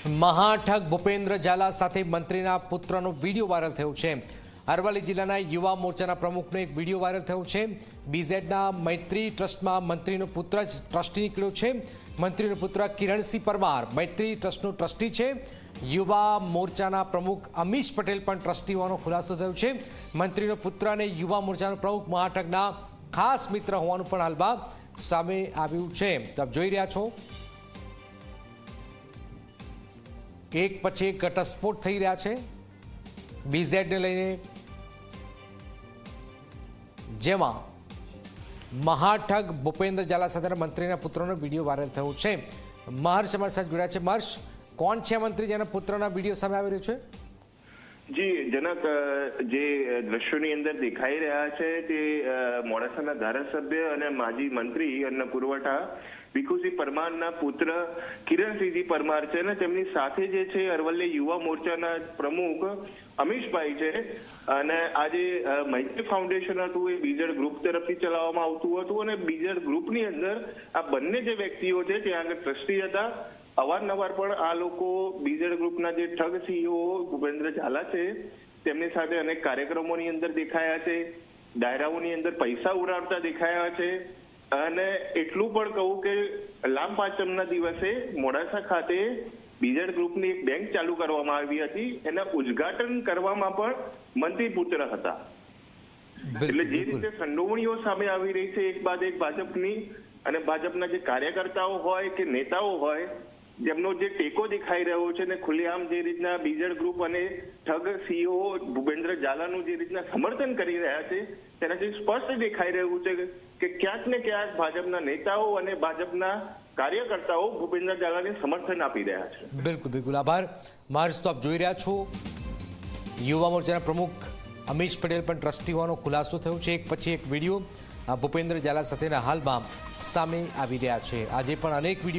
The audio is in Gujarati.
મહાઠગ ભૂપેન્દ્ર ઝાલા સાથે મંત્રીના પુત્રનો વિડીયો વાયરલ થયો છે। અરવલ્લી જિલ્લાના યુવા મોરચાના પ્રમુખનો એક વિડીયો વાયરલ થયો છે। બીઝેડના મૈત્રી ટ્રસ્ટમાં મંત્રીનો પુત્ર જ ટ્રસ્ટી નીકળ્યો છે। મંત્રીનો પુત્ર કિરણસિંહ પરમાર મૈત્રી ટ્રસ્ટનો ટ્રસ્ટી છે। યુવા મોરચાના પ્રમુખ અમીશ પટેલ પણ ટ્રસ્ટી હોવાનો ખુલાસો થયો છે। મંત્રીનો પુત્ર અને યુવા મોરચાનો પ્રમુખ મહાઠગના ખાસ મિત્ર હોવાનું પણ હાલમાં સામે આવ્યું છે। તો આપ જોઈ રહ્યા છો એક પછી એક ઘટસ્ફોટ થઈ રહ્યા છે બીઝેડને લઈને, જેમાં મહાઠગ ભૂપેન્દ્ર ઝાલા સાથેના મંત્રીના પુત્રનો વિડીયો વાયરલ થયો છે। મહર્ષ અમારી સાથે જોડાયા છે। મહર્ષ, કોણ છે મંત્રી જેના પુત્રના વિડીયો સામે આવી રહ્યો છે? જી જનક, જે દ્રશ્યોની અંદર દેખાઈ રહ્યા છે તે મોડાસાના ધારાસભ્ય અને માજી મંત્રી અન્ન પુરવઠા ભીખુસિંહ પરમારના પુત્ર કિરણસિંહજી પરમાર છે અને તેમની સાથે જે છે અરવલ્લી યુવા મોરચાના પ્રમુખ અમીશભાઈ છે। અને આજે મૈત્રી ફાઉન્ડેશન હતું એ બીજેડ ગ્રુપ તરફથી ચલાવવામાં આવતું હતું અને બીજેડ ગ્રુપની અંદર આ બંને જે વ્યક્તિઓ છે ત્યાં આગળ ટ્રસ્ટી હતા। અવારનવાર પણ આ લોકો બીજેડ ગ્રુપના જે ઠગ સીઈઓ ભૂપેન્દ્ર ઝાલા છે તેમની સાથે અનેક કાર્યક્રમોની અંદર દેખાયા છે, ડાયરાઓની અંદર પૈસા ઉડાવતા દેખાયા છે। અને એટલું પણ કહું કે લાંબ પાંચમના દિવસે મોડાસા ખાતે બીજેડ ગ્રુપની એક બેંક ચાલુ કરવામાં આવી હતી, એના ઉદ્ઘાટન કરવામાં પણ મંત્રી પુત્ર હતા। એટલે જે રીતે સંડોવણીઓ સામે આવી રહી છે એક બાદ એક ભાજપની, અને ભાજપના જે કાર્યકર્તાઓ હોય કે નેતાઓ હોય જેમનો જે ટેકો દેખાઈ રહ્યો છે ને ખુલ્લેઆમ જે રીતના બીજેડ ગ્રુપ અને ઠગ સીઈઓ ભૂપેન્દ્ર ઝાલાનું જે રીતના સમર્થન કરી રહ્યા છે તેનાથી સ્પષ્ટ દેખાઈ રહ્યું છે કે ક્યાંક ને ક્યાંક ભાજપના નેતાઓ અને ભાજપના કાર્યકર્તાઓ ભૂપેન્દ્ર ઝાલાને સમર્થન આપી રહ્યા છે। બિલકુલ બિલકુલ આભાર મહર્ષ। તો આપ જોઈ રહ્યા છો યુવા મોરચાના પ્રમુખ અમીશ પટેલ પણ ટ્રસ્ટી હોવાનો ખુલાસો થયો છે। એક પછી એક વિડીયો ભૂપેન્દ્ર ઝાલા સાથેના હાલમાં સામે આવી રહ્યા છે। આજે પણ અનેક વિડીયો